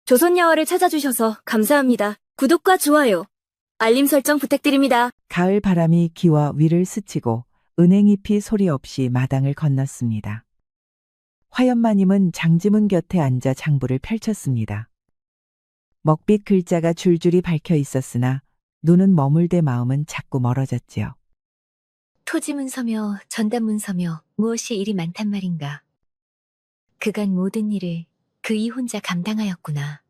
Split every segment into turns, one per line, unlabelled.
조선야화를 찾아주셔서 감사합니다. 구독과 좋아요, 알림 설정 부탁드립니다.
가을 바람이 기와 위를 스치고 은행잎이 소리 없이 마당을 건넜습니다. 화연마님은 장지문 곁에 앉아 장부를 펼쳤습니다. 먹빛 글자가 줄줄이 밝혀 있었으나 눈은 머물대 마음은 자꾸 멀어졌지요.
토지문서며 전단문서며 무엇이 일이 많단 말인가. 그간 모든 일을 그이 혼자 감당하였구나.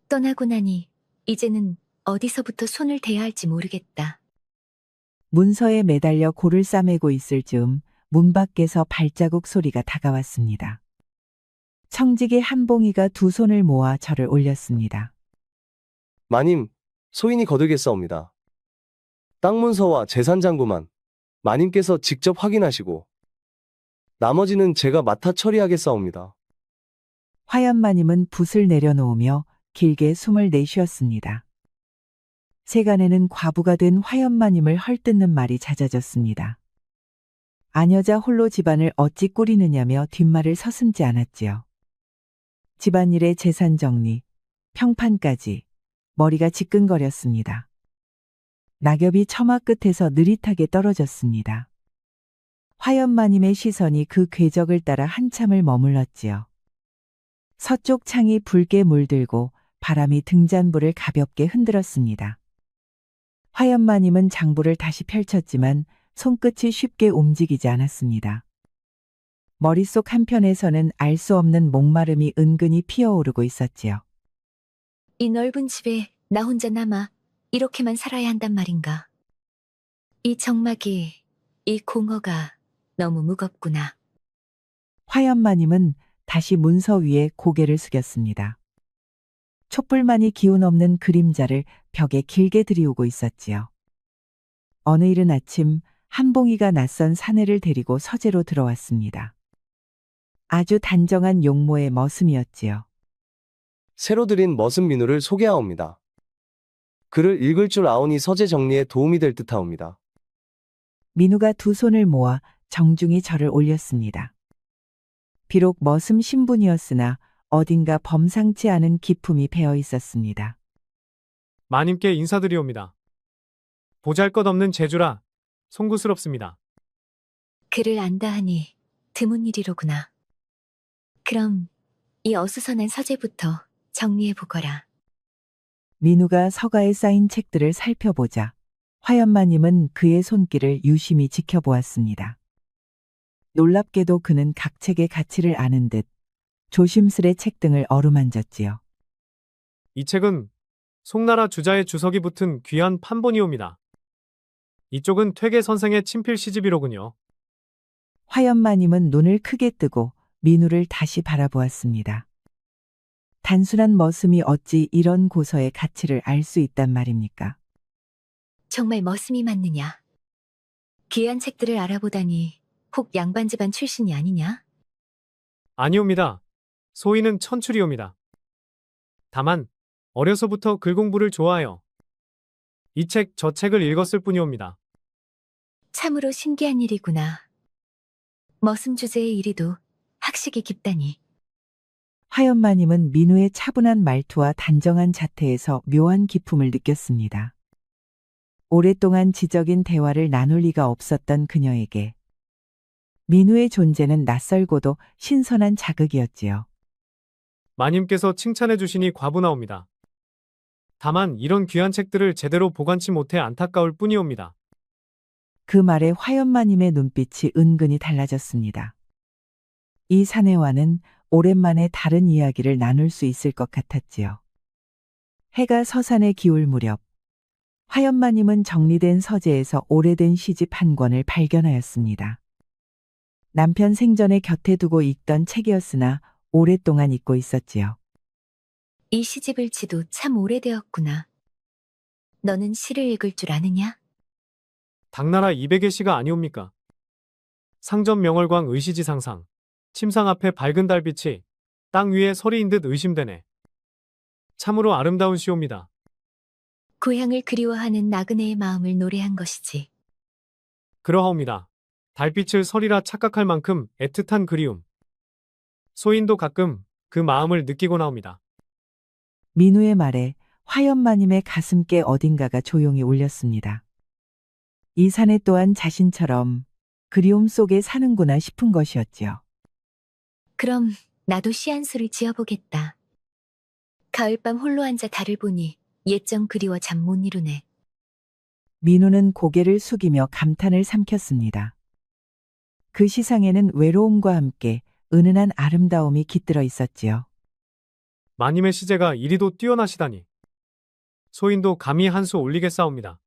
떠나고 나니 이제는 어디서부터 손을 대야 할지 모르겠다.
문서에 매달려 고를 싸매고 있을 즈음 문 밖에서 발자국 소리가 다가왔습니다. 청지기 한봉이가 두 손을 모아 절을 올렸습니다.
마님, 소인이 거들겠사옵니다. 땅 문서와 재산 잔고만 마님께서 직접 확인하시고 나머지는 제가 맡아 처리하겠사옵니다.
화연마님은 붓을 내려놓으며 길게 숨을 내쉬었습니다. 세간에는 과부가 된 화연마님을 헐뜯는 말이 잦아졌습니다. 아녀자 홀로 집안을 어찌 꾸리느냐며 뒷말을 서슴지 않았지요. 집안일의 재산 정리, 평판까지 머리가 지끈거렸습니다. 낙엽이 처마 끝에서 느릿하게 떨어졌습니다. 화연마님의 시선이 그 궤적을 따라 한참을 머물렀지요. 서쪽 창이 붉게 물들고 바람이 등잔불을 가볍게 흔들었습니다. 화연마님은 장부를 다시 펼쳤지만 손끝이 쉽게 움직이지 않았습니다. 머릿속 한편에서는 알 수 없는 목마름이 은근히 피어오르고 있었지요.
이 넓은 집에 나 혼자 남아 이렇게만 살아야 한단 말인가. 이 정막이, 이 공허가 너무 무겁구나.
화연마님은 다시 문서 위에 고개를 숙였습니다. 촛불만이 기운 없는 그림자를 벽에 길게 들이우고 있었지요. 어느 이른 아침 한봉이가 낯선 사내를 데리고 서재로 들어왔습니다. 아주 단정한 용모의 머슴이었지요.
새로 들인 머슴 민우를 소개하옵니다. 글을 읽을 줄 아오니 서재 정리에 도움이 될 듯하옵니다.
민우가 두 손을 모아 정중히 절을 올렸습니다. 비록 머슴 신분이었으나 어딘가 범상치 않은 기품이 배어 있었습니다.
마님께 인사드리옵니다. 보잘것없는 재주라 송구스럽습니다.
글을 안다 하니 드문 일이로구나. 그럼 이 어수선한 서재부터 정리해보거라.
민우가 서가에 쌓인 책들을 살펴보자 화연마님은 그의 손길을 유심히 지켜보았습니다. 놀랍게도 그는 각 책의 가치를 아는 듯 조심스레 책등을 어루만졌지요.
이 책은 송나라 주자의 주석이 붙은 귀한 판본이옵니다. 이쪽은 퇴계 선생의 친필 시집이로군요.
화연마님은 눈을 크게 뜨고 민우를 다시 바라보았습니다. 단순한 머슴이 어찌 이런 고서의 가치를 알 수 있단 말입니까?
정말 머슴이 맞느냐? 귀한 책들을 알아보다니 혹 양반 집안 출신이 아니냐?
아니옵니다. 소인은 천출이옵니다. 다만 어려서부터 글 공부를 좋아하여 이 책 저 책을 읽었을 뿐이옵니다.
참으로 신기한 일이구나. 머슴 주제의 이리도 학식이 깊다니.
화연마님은 민우의 차분한 말투와 단정한 자태에서 묘한 기품을 느꼈습니다. 오랫동안 지적인 대화를 나눌 리가 없었던 그녀에게 민우의 존재는 낯설고도 신선한 자극이었지요.
마님께서 칭찬해 주시니 과분하옵니다. 다만 이런 귀한 책들을 제대로 보관치 못해 안타까울 뿐이옵니다.
그 말에 화연마님의 눈빛이 은근히 달라졌습니다. 이 사내와는 오랜만에 다른 이야기를 나눌 수 있을 것 같았지요. 해가 서산에 기울 무렵 화연마님은 정리된 서재에서 오래된 시집 한 권을 발견하였습니다. 남편 생전에 곁에 두고 읽던 책이었으나 오랫동안 잊고 있었지요.
이 시집을 지도 참 오래되었구나. 너는 시를 읽을 줄 아느냐?
당나라 200의 시가 아니옵니까? 상전 명월광 의시지상상 침상 앞에 밝은 달빛이 땅 위에 서리인 듯 의심되네. 참으로 아름다운 시옵니다.
고향을 그리워하는 나그네의 마음을 노래한 것이지.
그러하옵니다. 달빛을 서리라 착각할 만큼 애틋한 그리움. 소인도 가끔 그 마음을 느끼곤 하옵니다.
민우의 말에 화연마님의 가슴께 어딘가가 조용히 울렸습니다. 이 사내 또한 자신처럼 그리움 속에 사는구나 싶은 것이었지요.
그럼 나도 시 한 수를 지어보겠다. 가을밤 홀로 앉아 달을 보니 옛정 그리워 잠 못 이루네.
민우는 고개를 숙이며 감탄을 삼켰습니다. 그 시상에는 외로움과 함께 은은한 아름다움이 깃들어 있었지요.
마님의 시제가 이리도 뛰어나시다니. 소인도 감히 한 수 올리겠사옵니다.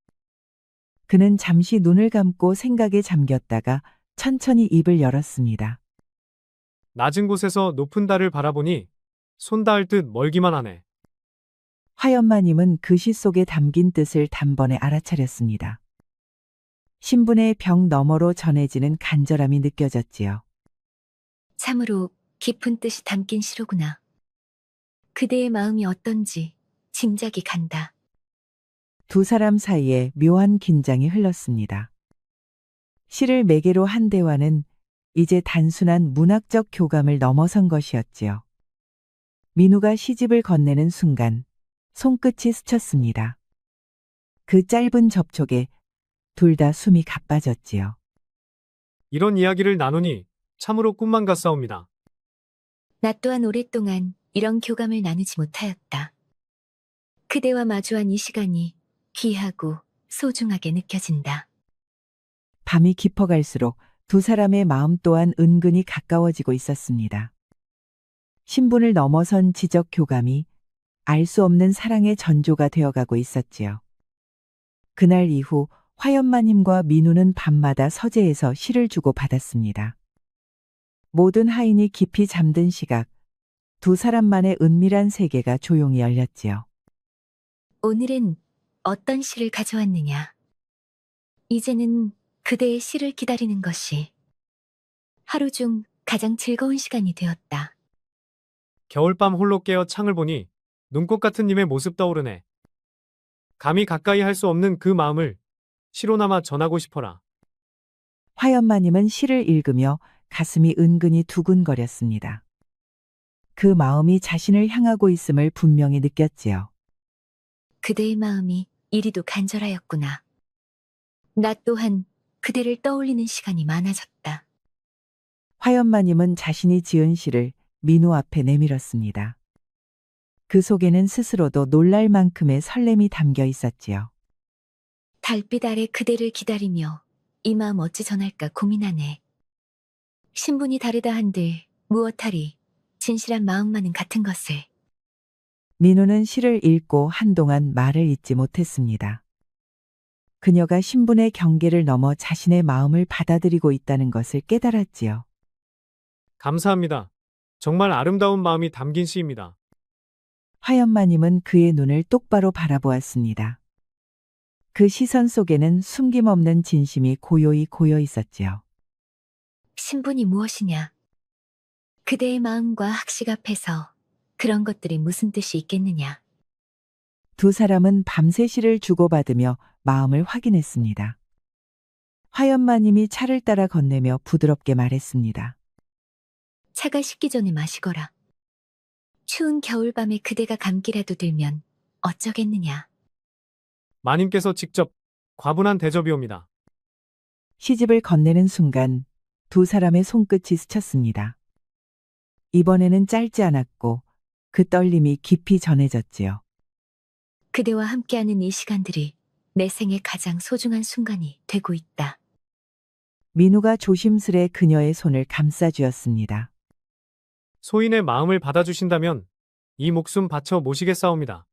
그는 잠시 눈을 감고 생각에 잠겼다가 천천히 입을 열었습니다.
낮은 곳에서 높은 달을 바라보니 손 닿을 듯 멀기만 하네.
화연마님은 그 시 속에 담긴 뜻을 단번에 알아차렸습니다. 신분의 벽 너머로 전해지는 간절함이 느껴졌지요.
참으로 깊은 뜻이 담긴 시로구나. 그대의 마음이 어떤지 짐작이 간다.
두 사람 사이에 묘한 긴장이 흘렀습니다. 시를 매개로 한 대화는 이제 단순한 문학적 교감을 넘어선 것이었지요. 민우가 시집을 건네는 순간 손끝이 스쳤습니다. 그 짧은 접촉에 둘 다 숨이 가빠졌지요.
이런 이야기를 나누니 참으로 꿈만 같사옵니다.
나 또한 오랫동안 이런 교감을 나누지 못하였다. 그대와 마주한 이 시간이 귀하고 소중하게 느껴진다.
밤이 깊어갈수록 두 사람의 마음 또한 은근히 가까워지고 있었습니다. 신분을 넘어선 지적 교감이 알 수 없는 사랑의 전조가 되어가고 있었지요. 그날 이후 화연마님과 민우는 밤마다 서재에서 시를 주고 받았습니다. 모든 하인이 깊이 잠든 시각, 두 사람만의 은밀한 세계가 조용히 열렸지요.
오늘은 어떤 시를 가져왔느냐? 이제는 그대의 시를 기다리는 것이 하루 중 가장 즐거운 시간이 되었다.
겨울밤 홀로 깨어 창을 보니 눈꽃 같은 님의 모습 떠오르네. 감히 가까이 할 수 없는 그 마음을 시로나마 전하고 싶어라.
화연마님은 시를 읽으며 가슴이 은근히 두근거렸습니다. 그 마음이 자신을 향하고 있음을 분명히 느꼈지요.
그대의 마음이 이리도 간절하였구나. 나 또한 그대를 떠올리는 시간이 많아졌다.
화연마님은 자신이 지은 시를 민우 앞에 내밀었습니다. 그 속에는 스스로도 놀랄 만큼의 설렘이 담겨 있었지요.
달빛 아래 그대를 기다리며 이 마음 어찌 전할까 고민하네. 신분이 다르다 한들 무엇하리 진실한 마음만은 같은 것을.
민우는 시를 읽고 한동안 말을 잇지 못했습니다. 그녀가 신분의 경계를 넘어 자신의 마음을 받아들이고 있다는 것을 깨달았지요.
감사합니다. 정말 아름다운 마음이 담긴 시입니다.
화연마님은 그의 눈을 똑바로 바라보았습니다. 그 시선 속에는 숨김없는 진심이 고요히 고여 있었지요.
신분이 무엇이냐? 그대의 마음과 학식 앞에서 그런 것들이 무슨 뜻이 있겠느냐?
두 사람은 밤새 시를 주고받으며 마음을 확인했습니다. 화연마님이 차를 따라 건네며 부드럽게 말했습니다.
차가 식기 전에 마시거라. 추운 겨울밤에 그대가 감기라도 들면 어쩌겠느냐?
마님께서 직접 과분한 대접이옵니다.
시집을 건네는 순간 두 사람의 손끝이 스쳤습니다. 이번에는 짧지 않았고 그 떨림이 깊이 전해졌지요.
그대와 함께하는 이 시간들이 내 생의 가장 소중한 순간이 되고 있다.
민우가 조심스레 그녀의 손을 감싸주었습니다.
소인의 마음을 받아주신다면 이 목숨 바쳐 모시겠사옵니다.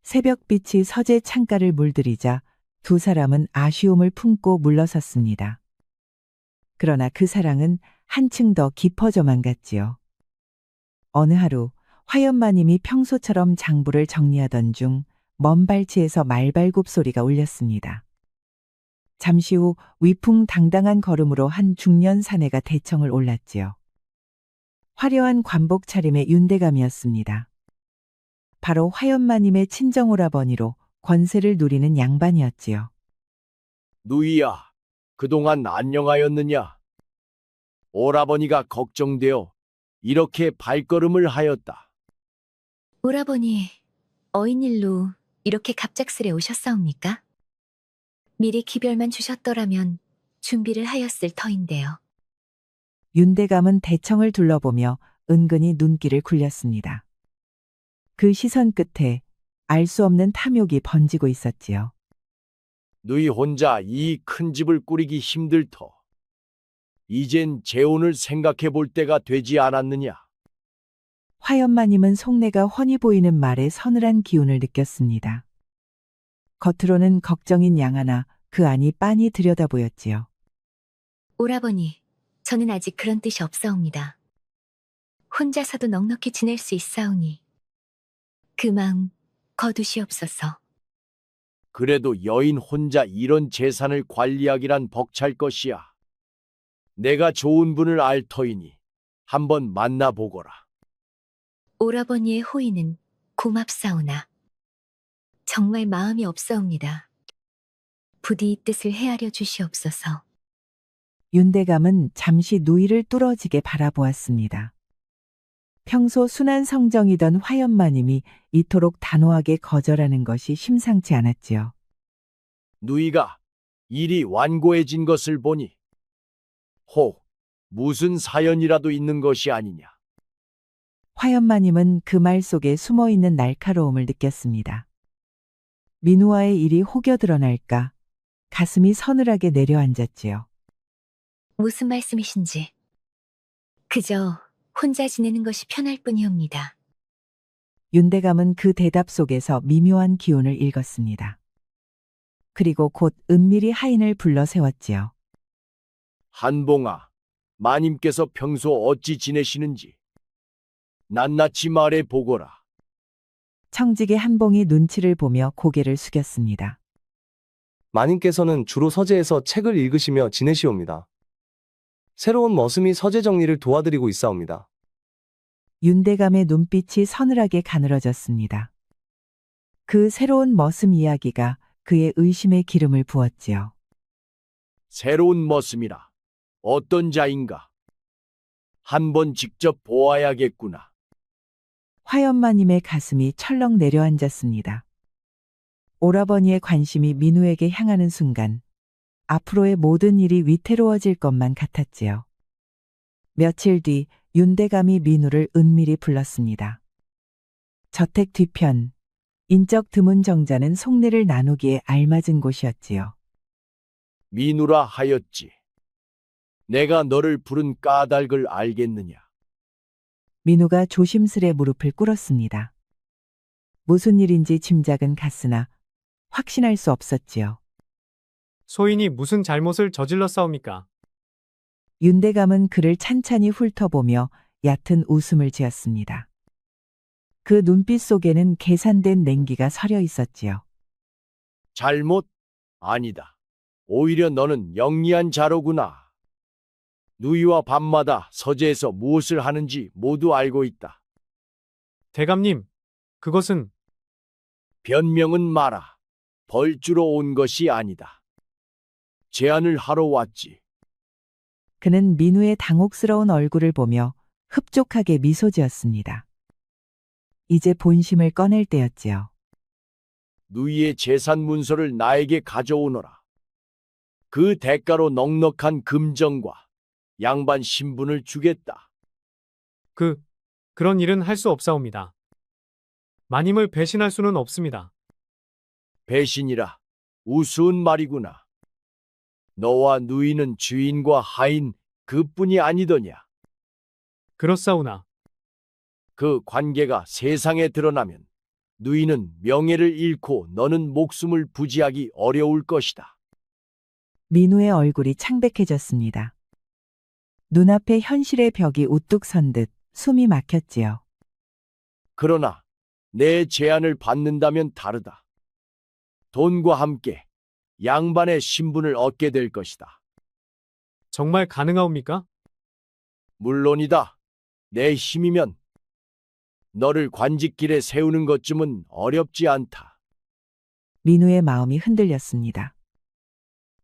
새벽빛이 서재 창가를 물들이자 두 사람은 아쉬움을 품고 물러섰습니다. 그러나 그 사랑은 한층 더 깊어져만 갔지요. 어느 하루 화연마님이 평소처럼 장부를 정리하던 중 먼 발치에서 말발굽 소리가 울렸습니다. 잠시 후 위풍당당한 걸음으로 한 중년 사내가 대청을 올랐지요. 화려한 관복 차림의 윤대감이었습니다. 바로 화연마님의 친정오라버니로 권세를 누리는 양반이었지요.
누이야, 그동안 안녕하였느냐? 오라버니가 걱정되어 이렇게 발걸음을 하였다.
오라버니, 어인일로 이렇게 갑작스레 오셨사옵니까? 미리 기별만 주셨더라면 준비를 하였을 터인데요.
윤대감은 대청을 둘러보며 은근히 눈길을 굴렸습니다. 그 시선 끝에 알 수 없는 탐욕이 번지고 있었지요.
누이 혼자 이 큰 집을 꾸리기 힘들터. 이젠 재혼을 생각해 볼 때가 되지 않았느냐?
화연마님은 속내가 훤히 보이는 말에 서늘한 기운을 느꼈습니다. 겉으로는 걱정인 양하나 그 안이 빤히 들여다 보였지요.
오라버니, 저는 아직 그런 뜻이 없사옵니다. 혼자서도 넉넉히 지낼 수 있사오니 그 마음 거두시옵소서.
그래도 여인 혼자 이런 재산을 관리하기란 벅찰 것이야. 내가 좋은 분을 알 터이니 한번 만나보거라.
오라버니의 호의는 고맙사오나 정말 마음이 없사옵니다. 부디 이 뜻을 헤아려 주시옵소서.
윤대감은 잠시 누이를 뚫어지게 바라보았습니다. 평소 순한 성정이던 화연마님이 이토록 단호하게 거절하는 것이 심상치 않았지요.
누이가 일이 완고해진 것을 보니 혹 무슨 사연이라도 있는 것이 아니냐.
화연마님은 그 말 속에 숨어있는 날카로움을 느꼈습니다. 민우와의 일이 혹여 드러날까 가슴이 서늘하게 내려앉았지요.
무슨 말씀이신지. 그저 혼자 지내는 것이 편할 뿐이옵니다.
윤대감은 그 대답 속에서 미묘한 기운을 읽었습니다. 그리고 곧 은밀히 하인을 불러 세웠지요.
한봉아, 마님께서 평소 어찌 지내시는지 낱낱이 말해 보거라.
청직의 한봉이 눈치를 보며 고개를 숙였습니다.
마님께서는 주로 서재에서 책을 읽으시며 지내시옵니다. 새로운 머슴이 서재 정리를 도와드리고 있사옵니다.
윤대감의 눈빛이 서늘하게 가늘어졌습니다. 그 새로운 머슴 이야기가 그의 의심에 기름을 부었지요.
새로운 머슴이라 어떤 자인가? 한번 직접 보아야겠구나.
화연마님의 가슴이 철렁 내려앉았습니다. 오라버니의 관심이 민우에게 향하는 순간 앞으로의 모든 일이 위태로워질 것만 같았지요. 며칠 뒤 윤대감이 민우를 은밀히 불렀습니다. 저택 뒤편, 인적 드문 정자는 속내를 나누기에 알맞은 곳이었지요.
민우라 하였지. 내가 너를 부른 까닭을 알겠느냐?
민우가 조심스레 무릎을 꿇었습니다. 무슨 일인지 짐작은 갔으나 확신할 수 없었지요.
소인이 무슨 잘못을 저질렀사옵니까?
윤대감은 그를 찬찬히 훑어보며 얕은 웃음을 지었습니다. 그 눈빛 속에는 계산된 냉기가 서려 있었지요.
잘못? 아니다. 오히려 너는 영리한 자로구나. 누이와 밤마다 서재에서 무엇을 하는지 모두 알고 있다.
대감님, 그것은
변명은 마라. 벌주로 온 것이 아니다. 제안을 하러 왔지.
그는 민우의 당혹스러운 얼굴을 보며 흡족하게 미소 지었습니다. 이제 본심을 꺼낼 때였지요.
누이의 재산 문서를 나에게 가져오너라. 그 대가로 넉넉한 금정과 양반 신분을 주겠다.
그런 일은 할 수 없사옵니다. 마님을 배신할 수는 없습니다.
배신이라 우스운 말이구나. 너와 누이는 주인과 하인 그뿐이 아니더냐.
그렇사오나
그 관계가 세상에 드러나면 누이는 명예를 잃고 너는 목숨을 부지하기 어려울 것이다.
민우의 얼굴이 창백해졌습니다. 눈앞에 현실의 벽이 우뚝 선 듯 숨이 막혔지요.
그러나 내 제안을 받는다면 다르다. 돈과 함께 양반의 신분을 얻게 될 것이다.
정말 가능하옵니까?
물론이다. 내 힘이면 너를 관직길에 세우는 것쯤은 어렵지 않다.
민우의 마음이 흔들렸습니다.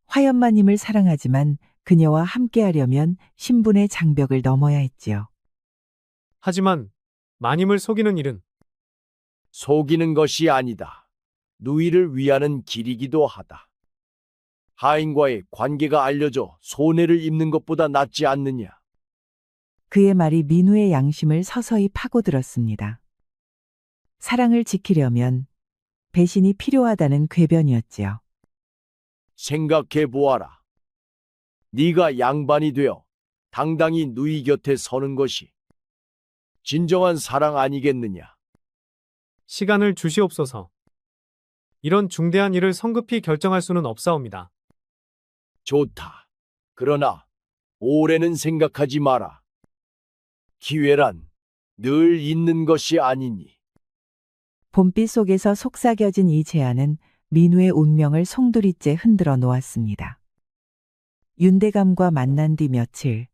화연마님을 사랑하지만 그녀와 함께하려면 신분의 장벽을 넘어야 했지요.
하지만 마님을 속이는 일은
속이는 것이 아니다. 누이를 위하는 길이기도 하다. 하인과의 관계가 알려져 손해를 입는 것보다 낫지 않느냐.
그의 말이 민우의 양심을 서서히 파고들었습니다. 사랑을 지키려면 배신이 필요하다는 궤변이었지요.
생각해 보아라. 네가 양반이 되어 당당히 누이 곁에 서는 것이 진정한 사랑 아니겠느냐.
시간을 주시옵소서. 이런 중대한 일을 성급히 결정할 수는 없사옵니다.
좋다. 그러나 오래는 생각하지 마라. 기회란 늘 있는 것이 아니니.
봄빛 속에서 속삭여진 이 제안은 민우의 운명을 송두리째 흔들어 놓았습니다. 윤대감과 만난 뒤 며칠,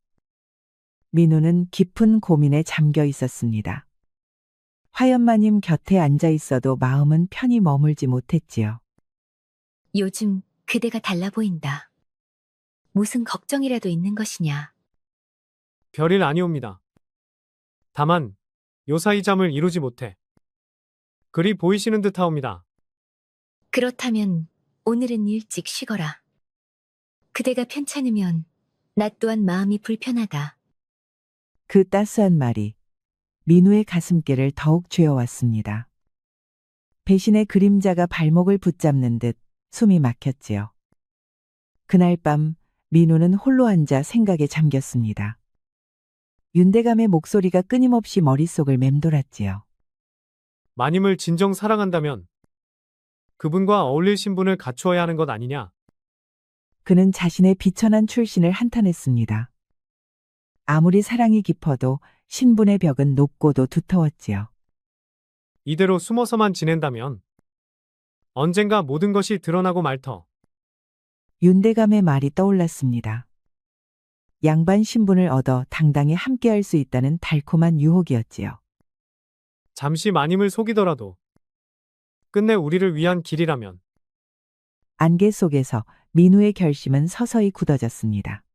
민우는 깊은 고민에 잠겨 있었습니다. 화연마님 곁에 앉아 있어도 마음은 편히 머물지 못했지요.
요즘 그대가 달라 보인다. 무슨 걱정이라도 있는 것이냐?
별일 아니옵니다. 다만 요사이 잠을 이루지 못해 그리 보이시는 듯하옵니다.
그렇다면 오늘은 일찍 쉬거라. 그대가 편찮으면 나 또한 마음이 불편하다.
그 따스한 말이 민우의 가슴께를 더욱 죄어왔습니다. 배신의 그림자가 발목을 붙잡는 듯 숨이 막혔지요. 그날 밤 민우는 홀로 앉아 생각에 잠겼습니다. 윤대감의 목소리가 끊임없이 머릿속을 맴돌았지요.
마님을 진정 사랑한다면 그분과 어울릴 신분을 갖추어야 하는 것 아니냐?
그는 자신의 비천한 출신을 한탄했습니다. 아무리 사랑이 깊어도 신분의 벽은 높고도 두터웠지요.
이대로 숨어서만 지낸다면 언젠가 모든 것이 드러나고 말터.
윤대감의 말이 떠올랐습니다. 양반 신분을 얻어 당당히 함께할 수 있다는 달콤한 유혹이었지요.
잠시 마님을 속이더라도 끝내 우리를 위한 길이라면.
안개 속에서 민우의 결심은 서서히 굳어졌습니다.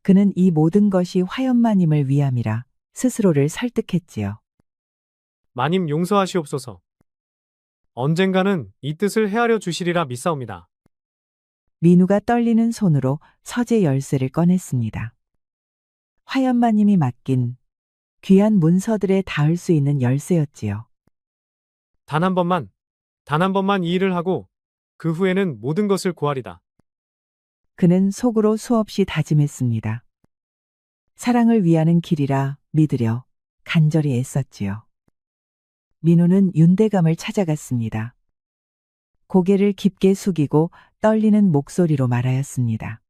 그는 이 모든 것이 화연마님을 위함이라 스스로를 설득했지요.
마님 용서하시옵소서. 언젠가는 이 뜻을 헤아려 주시리라 믿사옵니다.
민우가 떨리는 손으로 서재 열쇠를 꺼냈습니다. 화연마님이 맡긴 귀한 문서들에 닿을 수 있는 열쇠였지요.
단 한 번만 이 일을 하고 그 후에는 모든 것을 구하리다.
그는 속으로 수없이 다짐했습니다. 사랑을 위하는 길이라 믿으려 간절히 애썼지요. 민우는 윤대감을 찾아갔습니다. 고개를 깊게 숙이고 떨리는 목소리로 말하였습니다.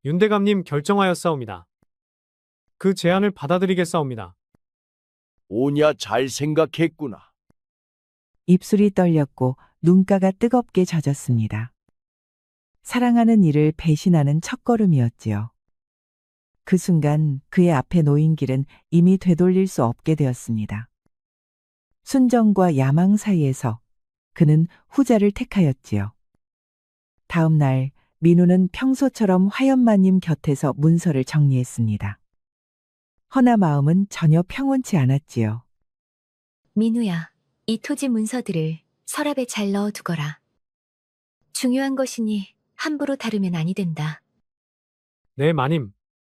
윤대감님 결정하였사옵니다. 그 제안을 받아들이겠사옵니다.
오냐 잘 생각했구나.
입술이 떨렸고 눈가가 뜨겁게 젖었습니다. 사랑하는 이를 배신하는 첫걸음이었지요. 그 순간 그의 앞에 놓인 길은 이미 되돌릴 수 없게 되었습니다. 순정과 야망 사이에서 그는 후자를 택하였지요. 다음 날 민우는 평소처럼 화연마님 곁에서 문서를 정리했습니다. 허나 마음은 전혀 평온치 않았지요.
민우야, 이 토지 문서들을 서랍에 잘 넣어두거라. 중요한 것이니 함부로 다루면 아니 된다.
네, 마님.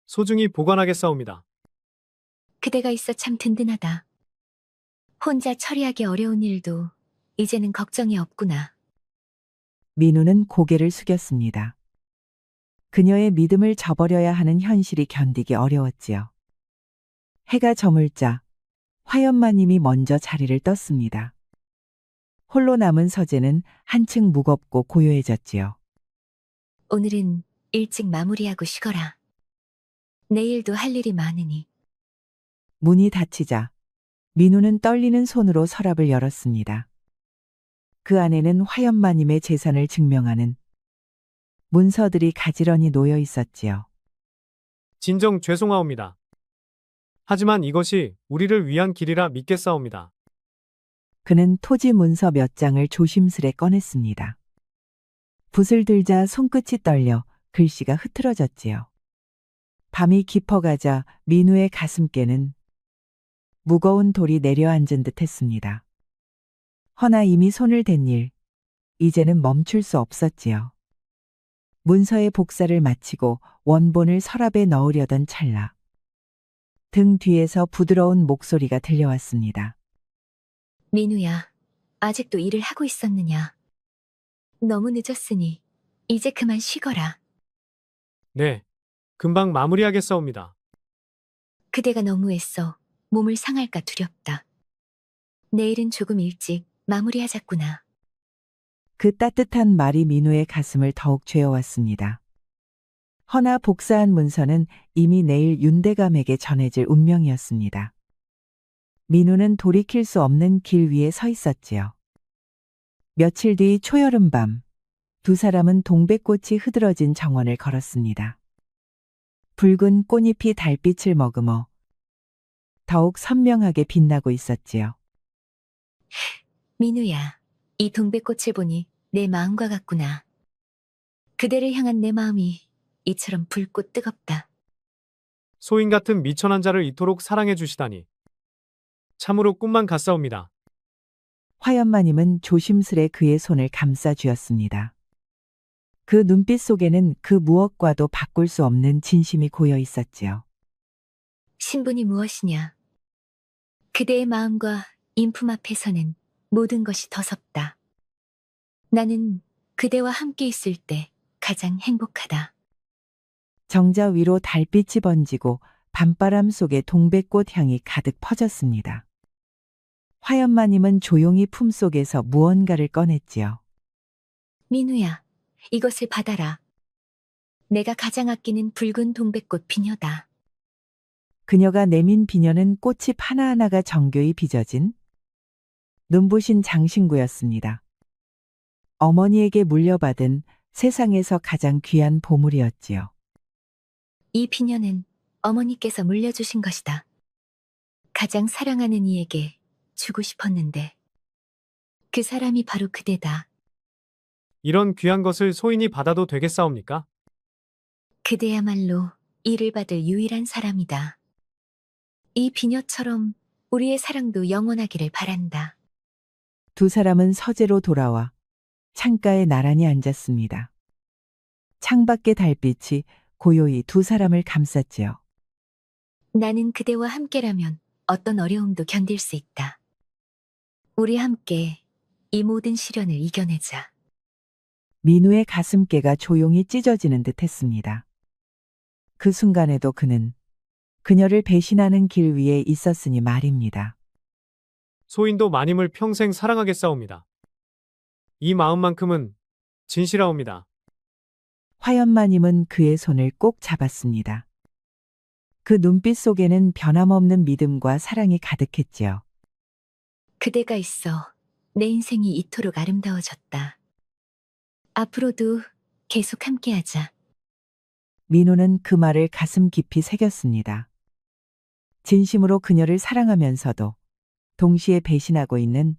소중히 보관하겠사옵니다.
그대가 있어 참 든든하다. 혼자 처리하기 어려운 일도 이제는 걱정이 없구나.
민우는 고개를 숙였습니다. 그녀의 믿음을 저버려야 하는 현실이 견디기 어려웠지요. 해가 저물자 화연마님이 먼저 자리를 떴습니다. 홀로 남은 서재는 한층 무겁고 고요해졌지요.
오늘은 일찍 마무리하고 쉬거라. 내일도 할 일이 많으니.
문이 닫히자 민우는 떨리는 손으로 서랍을 열었습니다. 그 안에는 화연마님의 재산을 증명하는 문서들이 가지런히 놓여 있었지요.
진정 죄송하옵니다. 하지만 이것이 우리를 위한 길이라 믿겠사옵니다.
그는 토지 문서 몇 장을 조심스레 꺼냈습니다. 붓을 들자 손끝이 떨려 글씨가 흐트러졌지요. 밤이 깊어가자 민우의 가슴께는 무거운 돌이 내려앉은 듯 했습니다. 허나 이미 손을 댄 일, 이제는 멈출 수 없었지요. 문서의 복사를 마치고 원본을 서랍에 넣으려던 찰나. 등 뒤에서 부드러운 목소리가 들려왔습니다.
민우야, 아직도 일을 하고 있었느냐? 너무 늦었으니 이제 그만 쉬거라.
네, 금방 마무리하겠사옵니다.
그대가 너무 애써 몸을 상할까 두렵다. 내일은 조금 일찍 마무리하자꾸나.
그 따뜻한 말이 민우의 가슴을 더욱 죄어왔습니다. 허나 복사한 문서는 이미 내일 윤대감에게 전해질 운명이었습니다. 민우는 돌이킬 수 없는 길 위에 서 있었지요. 며칠 뒤 초여름밤, 두 사람은 동백꽃이 흐드러진 정원을 걸었습니다. 붉은 꽃잎이 달빛을 머금어 더욱 선명하게 빛나고 있었지요.
민우야, 이 동백꽃을 보니 내 마음과 같구나. 그대를 향한 내 마음이 이처럼 붉고 뜨겁다.
소인 같은 미천한 자를 이토록 사랑해 주시다니. 참으로 꿈만 같사옵니다.
화연마님은 조심스레 그의 손을 감싸 쥐었습니다. 그 눈빛 속에는 그 무엇과도 바꿀 수 없는 진심이 고여 있었지요.
신분이 무엇이냐? 그대의 마음과 인품 앞에서는 모든 것이 더섭다. 나는 그대와 함께 있을 때 가장 행복하다.
정자 위로 달빛이 번지고 밤바람 속에 동백꽃 향이 가득 퍼졌습니다. 화연마님은 조용히 품속에서 무언가를 꺼냈지요.
민우야, 이것을 받아라. 내가 가장 아끼는 붉은 동백꽃 비녀다.
그녀가 내민 비녀는 꽃잎 하나하나가 정교히 빚어진 눈부신 장신구였습니다. 어머니에게 물려받은 세상에서 가장 귀한 보물이었지요.
이 비녀는 어머니께서 물려주신 것이다. 가장 사랑하는 이에게 주고 싶었는데 그 사람이 바로 그대다.
이런 귀한 것을 소인이 받아도 되겠사옵니까?
그대야말로 이를 받을 유일한 사람이다. 이 비녀처럼 우리의 사랑도 영원하기를 바란다.
두 사람은 서재로 돌아와 창가에 나란히 앉았습니다. 창밖의 달빛이 고요히 두 사람을 감쌌지요.
나는 그대와 함께라면 어떤 어려움도 견딜 수 있다. 우리 함께 이 모든 시련을 이겨내자.
민우의 가슴께가 조용히 찢어지는 듯 했습니다. 그 순간에도 그는 그녀를 배신하는 길 위에 있었으니 말입니다.
소인도 마님을 평생 사랑하겠사옵니다. 이 마음만큼은 진실하옵니다.
화연마님은 그의 손을 꼭 잡았습니다. 그 눈빛 속에는 변함없는 믿음과 사랑이 가득했지요.
그대가 있어 내 인생이 이토록 아름다워졌다. 앞으로도 계속 함께하자.
민호는 그 말을 가슴 깊이 새겼습니다. 진심으로 그녀를 사랑하면서도 동시에 배신하고 있는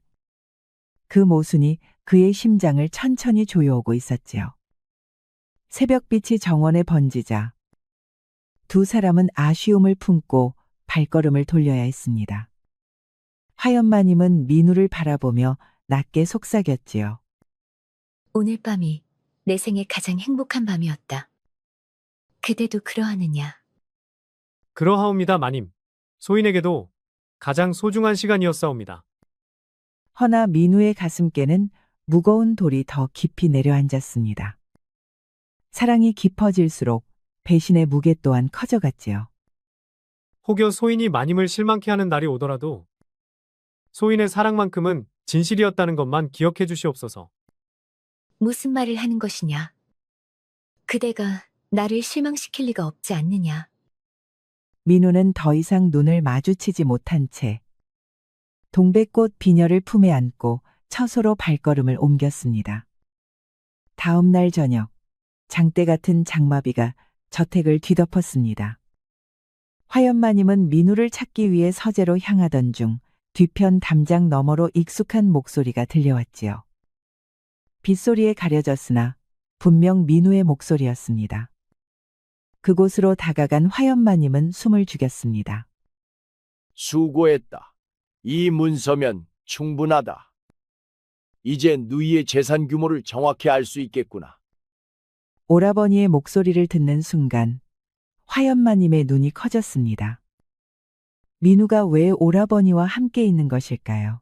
그 모순이 그의 심장을 천천히 조여오고 있었지요. 새벽빛이 정원에 번지자 두 사람은 아쉬움을 품고 발걸음을 돌려야 했습니다. 화연마님은 민우를 바라보며 낮게 속삭였지요.
오늘 밤이 내 생애 가장 행복한 밤이었다. 그대도 그러하느냐?
그러하옵니다, 마님. 소인에게도 가장 소중한 시간이었사옵니다.
허나 민우의 가슴께는 무거운 돌이 더 깊이 내려앉았습니다. 사랑이 깊어질수록 배신의 무게 또한 커져갔지요.
혹여 소인이 마님을 실망케 하는 날이 오더라도 소인의 사랑만큼은 진실이었다는 것만 기억해 주시옵소서.
무슨 말을 하는 것이냐? 그대가 나를 실망시킬 리가 없지 않느냐?
민우는 더 이상 눈을 마주치지 못한 채 동백꽃 비녀를 품에 안고 처소로 발걸음을 옮겼습니다. 다음 날 저녁, 장대 같은 장마비가 저택을 뒤덮었습니다. 화연마님은 민우를 찾기 위해 서재로 향하던 중 뒤편 담장 너머로 익숙한 목소리가 들려왔지요. 빗소리에 가려졌으나 분명 민우의 목소리였습니다. 그곳으로 다가간 화연마님은 숨을 죽였습니다.
수고했다. 이 문서면 충분하다. 이제 누이의 재산 규모를 정확히 알 수 있겠구나.
오라버니의 목소리를 듣는 순간 화연마님의 눈이 커졌습니다. 민우가 왜 오라버니와 함께 있는 것일까요?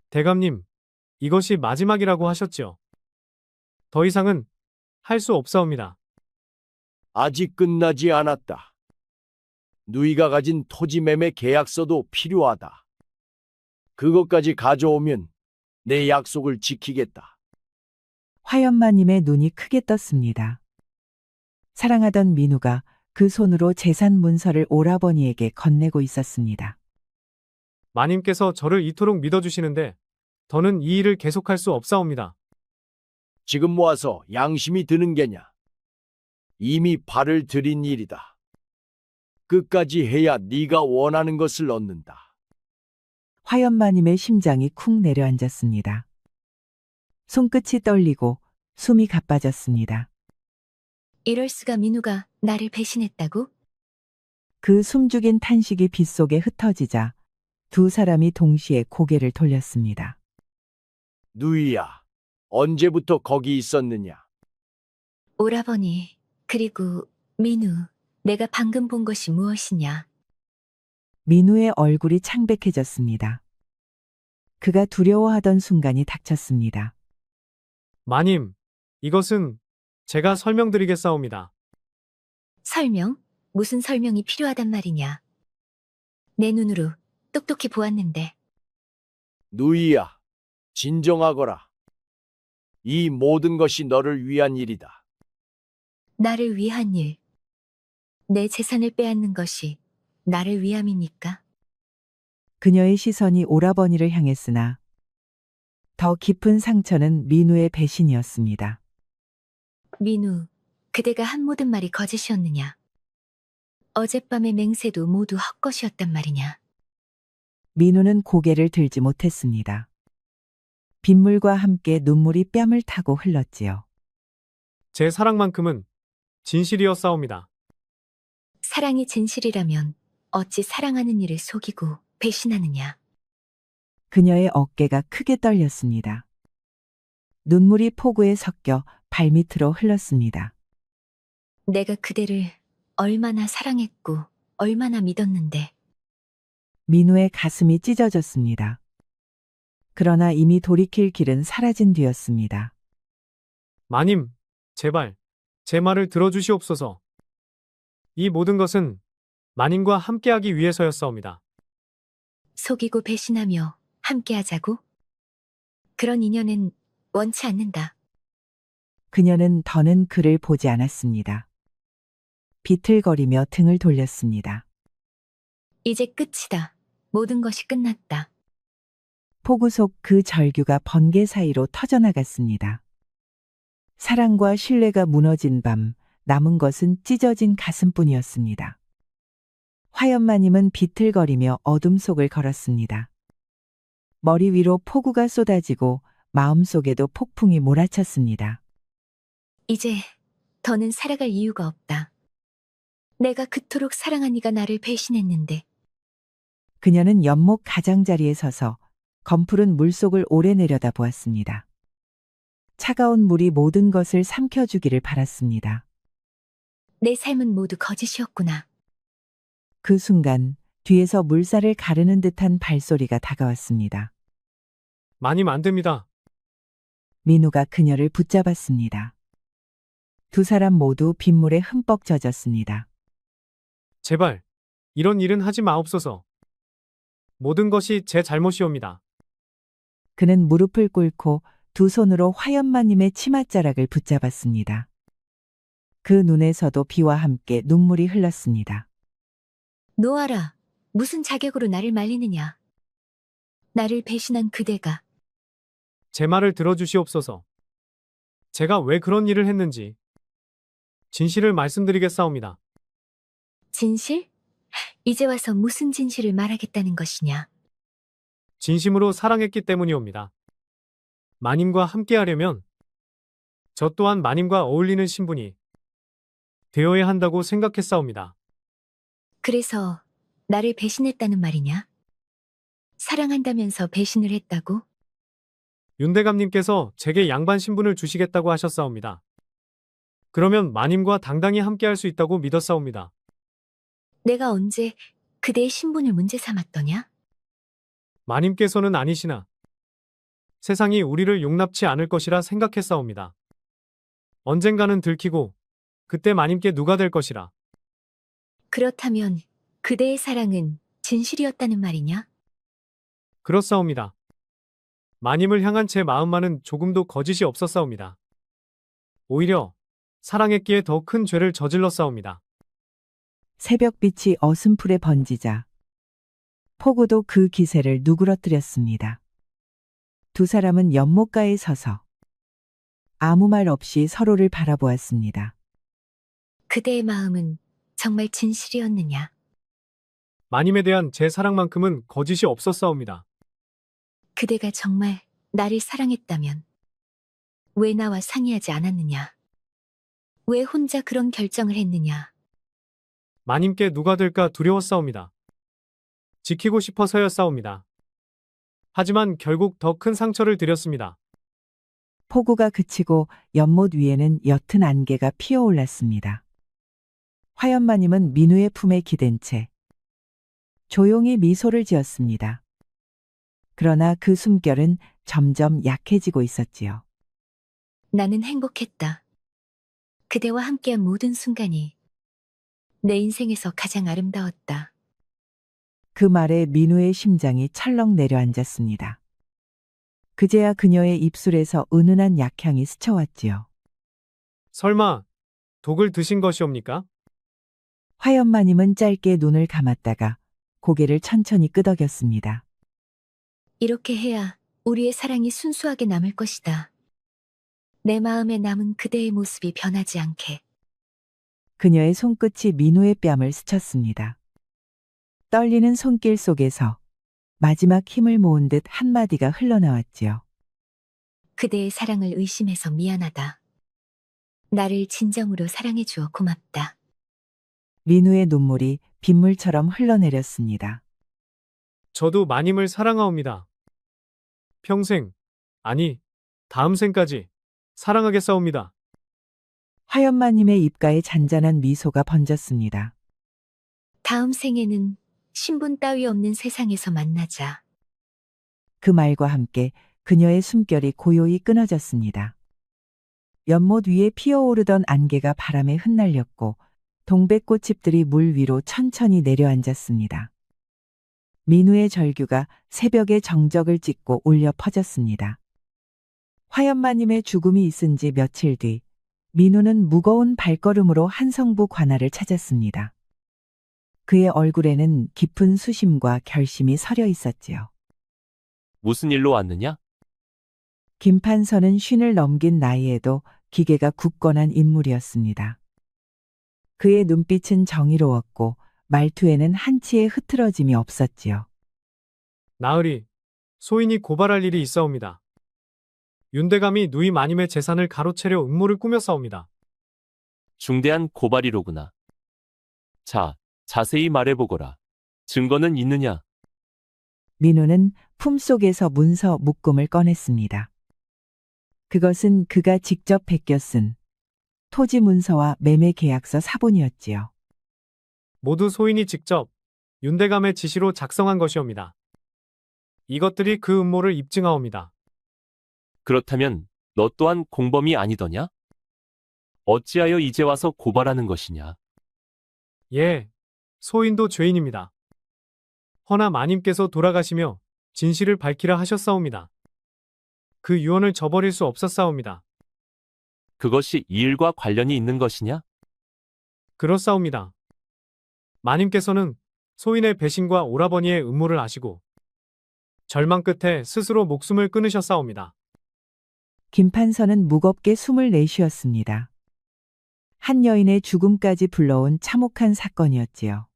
대감님, 이것이 마지막이라고 하셨지요. 더 이상은 할 수 없사옵니다.
아직 끝나지 않았다. 누이가 가진 토지 매매 계약서도 필요하다. 그것까지 가져오면 내 약속을 지키겠다.
화연마님의 눈이 크게 떴습니다. 사랑하던 민우가 그 손으로 재산 문서를 오라버니에게 건네고 있었습니다.
마님께서 저를 이토록 믿어주시는데 더는 이 일을 계속할 수 없사옵니다.
지금 모아서 양심이 드는 게냐? 이미 발을 들인 일이다. 끝까지 해야 네가 원하는 것을 얻는다.
화연마님의 심장이 쿵 내려앉았습니다. 손끝이 떨리고 숨이 가빠졌습니다.
이럴 수가 민우가 나를 배신했다고?
그 숨죽인 탄식이 빗속에 흩어지자 두 사람이 동시에 고개를 돌렸습니다.
누이야, 언제부터 거기 있었느냐?
오라버니, 그리고 민우, 내가 방금 본 것이 무엇이냐?
민우의 얼굴이 창백해졌습니다. 그가 두려워하던 순간이 닥쳤습니다.
마님, 이것은 제가 설명드리겠사옵니다.
설명? 무슨 설명이 필요하단 말이냐? 내 눈으로 똑똑히 보았는데.
누이야, 진정하거라. 이 모든 것이 너를 위한 일이다.
나를 위한 일. 내 재산을 빼앗는 것이 나를 위함이니까?
그녀의 시선이 오라버니를 향했으나 더 깊은 상처는 민우의 배신이었습니다.
민우, 그대가 한 모든 말이 거짓이었느냐? 어젯밤의 맹세도 모두 헛것이었단 말이냐?
민우는 고개를 들지 못했습니다. 빗물과 함께 눈물이 뺨을 타고 흘렀지요.
제 사랑만큼은 진실이었사옵니다.
사랑이 진실이라면 어찌 사랑하는 이를 속이고 배신하느냐?
그녀의 어깨가 크게 떨렸습니다. 눈물이 포구에 섞여 발밑으로 흘렀습니다.
내가 그대를 얼마나 사랑했고 얼마나 믿었는데.
민우의 가슴이 찢어졌습니다. 그러나 이미 돌이킬 길은 사라진 뒤였습니다.
마님, 제발 제 말을 들어주시옵소서. 이 모든 것은 마님과 함께하기 위해서였사옵니다.
속이고 배신하며 함께하자고? 그런 인연은 원치 않는다.
그녀는 더는 그를 보지 않았습니다. 비틀거리며 등을 돌렸습니다.
이제 끝이다. 모든 것이 끝났다.
폭우 속 그 절규가 번개 사이로 터져나갔습니다. 사랑과 신뢰가 무너진 밤, 남은 것은 찢어진 가슴뿐이었습니다. 화연마님은 비틀거리며 어둠 속을 걸었습니다. 머리 위로 폭우가 쏟아지고 마음속에도 폭풍이 몰아쳤습니다.
이제 더는 살아갈 이유가 없다. 내가 그토록 사랑한 이가 나를 배신했는데.
그녀는 연못 가장자리에 서서 검푸른 물속을 오래 내려다 보았습니다. 차가운 물이 모든 것을 삼켜주기를 바랐습니다.
내 삶은 모두 거짓이었구나.
그 순간 뒤에서 물살을 가르는 듯한 발소리가 다가왔습니다.
마님 안 됩니다.
민우가 그녀를 붙잡았습니다. 두 사람 모두 빗물에 흠뻑 젖었습니다.
제발 이런 일은 하지 마옵소서. 모든 것이 제 잘못이옵니다.
그는 무릎을 꿇고 두 손으로 화연마님의 치맛자락을 붙잡았습니다. 그 눈에서도 비와 함께 눈물이 흘렀습니다.
놓아라. 무슨 자격으로 나를 말리느냐. 나를 배신한 그대가.
제 말을 들어주시옵소서. 제가 왜 그런 일을 했는지 진실을 말씀드리겠사옵니다.
진실? 이제 와서 무슨 진실을 말하겠다는 것이냐.
진심으로 사랑했기 때문이옵니다. 마님과 함께하려면 저 또한 마님과 어울리는 신분이 되어야 한다고 생각했사옵니다.
그래서 나를 배신했다는 말이냐? 사랑한다면서 배신을 했다고?
윤대감님께서 제게 양반 신분을 주시겠다고 하셨사옵니다. 그러면 마님과 당당히 함께할 수 있다고 믿었사옵니다.
내가 언제 그대의 신분을 문제 삼았더냐?
마님께서는 아니시나 세상이 우리를 용납치 않을 것이라 생각했사옵니다. 언젠가는 들키고 그때 마님께 누가 될 것이라.
그렇다면 그대의 사랑은 진실이었다는 말이냐?
그렇사옵니다. 마님을 향한 제 마음만은 조금도 거짓이 없었사옵니다. 오히려 사랑했기에 더 큰 죄를 저질렀사옵니다.
새벽빛이 어슴풀에 번지자 폭우도 그 기세를 누그러뜨렸습니다. 두 사람은 연못가에 서서 아무 말 없이 서로를 바라보았습니다.
그대의 마음은 정말 진실이었느냐?
마님에 대한 제 사랑만큼은 거짓이 없었사옵니다.
그대가 정말 나를 사랑했다면 왜 나와 상의하지 않았느냐? 왜 혼자 그런 결정을 했느냐?
마님께 누가 될까 두려웠사옵니다. 지키고 싶어서였사옵니다. 하지만 결국 더 큰 상처를 드렸습니다.
폭우가 그치고 연못 위에는 옅은 안개가 피어올랐습니다. 화연마님은 민우의 품에 기댄 채 조용히 미소를 지었습니다. 그러나 그 숨결은 점점 약해지고 있었지요.
나는 행복했다. 그대와 함께한 모든 순간이 내 인생에서 가장 아름다웠다.
그 말에 민우의 심장이 철렁 내려앉았습니다. 그제야 그녀의 입술에서 은은한 약향이 스쳐왔지요.
설마 독을 드신 것이옵니까?
화연마님은 짧게 눈을 감았다가 고개를 천천히 끄덕였습니다.
이렇게 해야 우리의 사랑이 순수하게 남을 것이다. 내 마음에 남은 그대의 모습이 변하지 않게.
그녀의 손끝이 민우의 뺨을 스쳤습니다. 떨리는 손길 속에서 마지막 힘을 모은 듯 한마디가 흘러나왔지요.
그대의 사랑을 의심해서 미안하다. 나를 진정으로 사랑해 주어 고맙다.
민우의 눈물이 빗물처럼 흘러내렸습니다.
저도 마님을 사랑하옵니다. 평생, 아니, 다음 생까지 사랑하겠사옵니다.
화연마님의 입가에 잔잔한 미소가 번졌습니다.
다음 생에는 신분 따위 없는 세상에서 만나자.
그 말과 함께 그녀의 숨결이 고요히 끊어졌습니다. 연못 위에 피어오르던 안개가 바람에 흩날렸고 동백꽃잎들이 물 위로 천천히 내려앉았습니다. 민우의 절규가 새벽의 정적을 찢고 울려 퍼졌습니다. 화연마님의 죽음이 있은 지 며칠 뒤 민우는 무거운 발걸음으로 한성부 관아를 찾았습니다. 그의 얼굴에는 깊은 수심과 결심이 서려 있었지요.
무슨 일로 왔느냐?
김판서는 쉰을 넘긴 나이에도 기계가 굳건한 인물이었습니다. 그의 눈빛은 정의로웠고 말투에는 한치의 흐트러짐이 없었지요.
나으리, 소인이 고발할 일이 있사옵니다. 윤대감이 누이 마님의 재산을 가로채려 음모를 꾸몄사옵니다.
중대한 고발이로구나. 자, 자세히 말해보거라. 증거는 있느냐?
민우는 품속에서 문서 묶음을 꺼냈습니다. 그것은 그가 직접 베껴 쓴 토지 문서와 매매 계약서 사본이었지요.
모두 소인이 직접 윤대감의 지시로 작성한 것이옵니다. 이것들이 그 음모를 입증하옵니다.
그렇다면 너 또한 공범이 아니더냐? 어찌하여 이제 와서 고발하는 것이냐?
예, 소인도 죄인입니다. 허나 마님께서 돌아가시며 진실을 밝히라 하셨사옵니다. 그 유언을 저버릴 수 없었사옵니다.
그것이 이 일과 관련이 있는 것이냐?
그렇사옵니다. 마님께서는 소인의 배신과 오라버니의 음모를 아시고 절망 끝에 스스로 목숨을 끊으셨사옵니다.
김판서는 무겁게 숨을 내쉬었습니다. 한 여인의 죽음까지 불러온 참혹한 사건이었지요.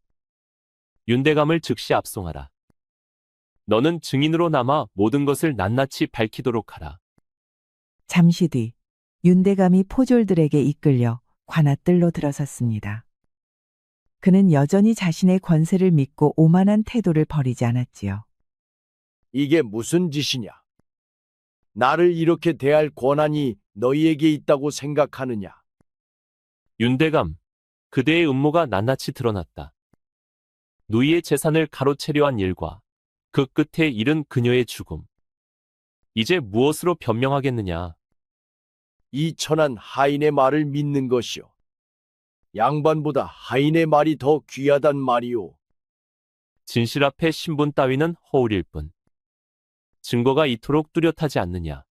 윤대감을 즉시 압송하라. 너는 증인으로 남아 모든 것을 낱낱이 밝히도록 하라.
잠시 뒤 윤대감이 포졸들에게 이끌려 관아뜰로 들어섰습니다. 그는 여전히 자신의 권세를 믿고 오만한 태도를 버리지 않았지요.
이게 무슨 짓이냐? 나를 이렇게 대할 권한이 너희에게 있다고 생각하느냐?
윤대감, 그대의 음모가 낱낱이 드러났다. 누이의 재산을 가로채려 한 일과 그 끝에 이른 그녀의 죽음. 이제 무엇으로 변명하겠느냐?
이 천한 하인의 말을 믿는 것이요. 양반보다 하인의 말이 더 귀하단 말이오.
진실 앞에 신분 따위는 허울일 뿐. 증거가 이토록 뚜렷하지 않느냐?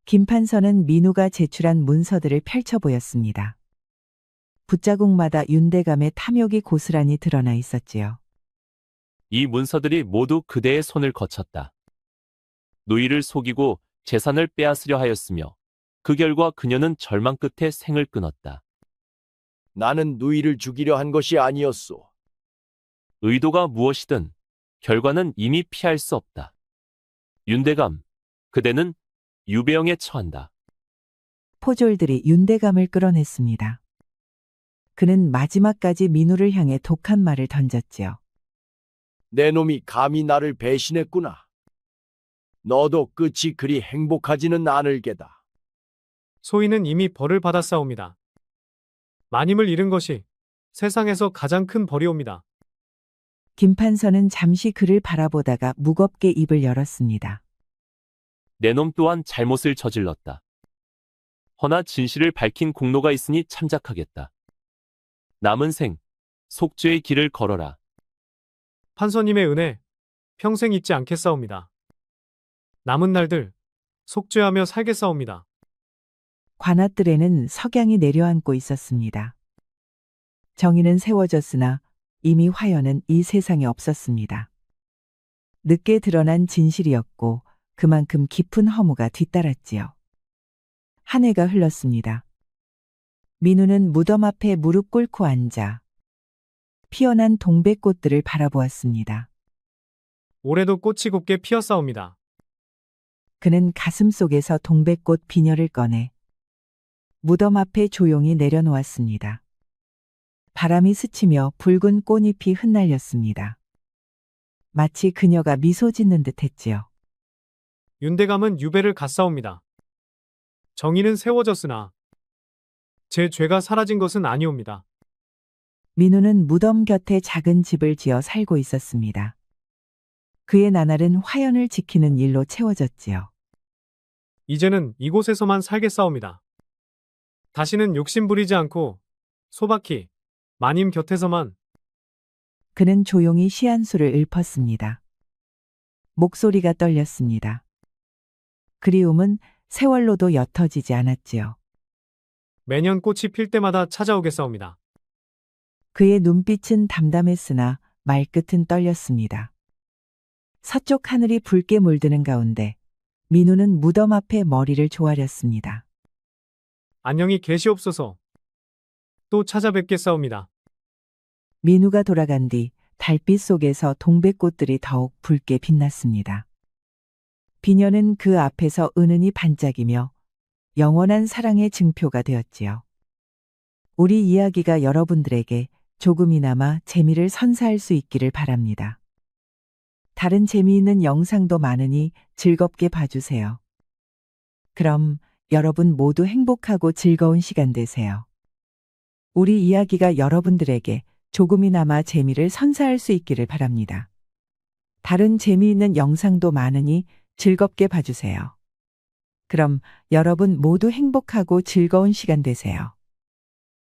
김판서는 민우가 제출한 문서들을 펼쳐 보였습니다. 붓자국마다 윤대감의 탐욕이 고스란히 드러나 있었지요.
이 문서들이 모두 그대의 손을 거쳤다. 누이를 속이고 재산을 빼앗으려 하였으며 그 결과 그녀는 절망 끝에 생을 끊었다.
나는 누이를 죽이려 한 것이 아니었소.
의도가 무엇이든 결과는 이미 피할 수 없다. 윤대감, 그대는 유배형에 처한다.
포졸들이 윤대감을 끌어냈습니다. 그는 마지막까지 민우를 향해 독한 말을 던졌지요.
내 놈이 감히 나를 배신했구나. 너도 끝이 그리 행복하지는 않을 게다.
소인은 이미 벌을 받았사옵니다. 마님을 잃은 것이 세상에서 가장 큰 벌이옵니다.
김판서는 잠시 그를 바라보다가 무겁게 입을 열었습니다.
내 놈 또한 잘못을 저질렀다. 허나 진실을 밝힌 공로가 있으니 참작하겠다. 남은 생, 속죄의 길을 걸어라.
판서님의 은혜 평생 잊지 않겠사옵니다. 남은 날들 속죄하며 살겠사옵니다.
관아뜰에는 석양이 내려앉고 있었습니다. 정의는 세워졌으나 이미 화연은 이 세상에 없었습니다. 늦게 드러난 진실이었고 그만큼 깊은 허무가 뒤따랐지요. 한 해가 흘렀습니다. 민우는 무덤 앞에 무릎 꿇고 앉아 피어난 동백꽃들을 바라보았습니다.
올해도 꽃이 곱게 피었사옵니다.
그는 가슴 속에서 동백꽃 비녀를 꺼내 무덤 앞에 조용히 내려놓았습니다. 바람이 스치며 붉은 꽃잎이 흩날렸습니다. 마치 그녀가 미소 짓는 듯 했지요.
윤대감은 유배를 갔사옵니다. 정의는 세워졌으나 제 죄가 사라진 것은 아니옵니다.
민우는 무덤 곁에 작은 집을 지어 살고 있었습니다. 그의 나날은 화연을 지키는 일로 채워졌지요.
이제는 이곳에서만 살겠사옵니다. 다시는 욕심 부리지 않고 소박히 마님 곁에서만.
그는 조용히 시한수를 읊었습니다. 목소리가 떨렸습니다. 그리움은 세월로도 옅어지지 않았지요.
매년 꽃이 필 때마다 찾아오겠사옵니다.
그의 눈빛은 담담했으나 말끝은 떨렸습니다. 서쪽 하늘이 붉게 물드는 가운데 민우는 무덤 앞에 머리를 조아렸습니다.
안녕히 계시옵소서. 또 찾아뵙겠사옵니다.
민우가 돌아간 뒤 달빛 속에서 동백꽃들이 더욱 붉게 빛났습니다. 비녀는 그 앞에서 은은히 반짝이며 영원한 사랑의 증표가 되었지요. 우리 이야기가 여러분들에게 조금이나마 재미를 선사할 수 있기를 바랍니다. 다른 재미있는 영상도 많으니 즐겁게 봐주세요. 그럼 여러분 모두 행복하고 즐거운 시간 되세요. 우리 이야기가 여러분들에게 조금이나마 재미를 선사할 수 있기를 바랍니다. 다른 재미있는 영상도 많으니 즐겁게 봐주세요. 그럼 여러분 모두 행복하고 즐거운 시간 되세요.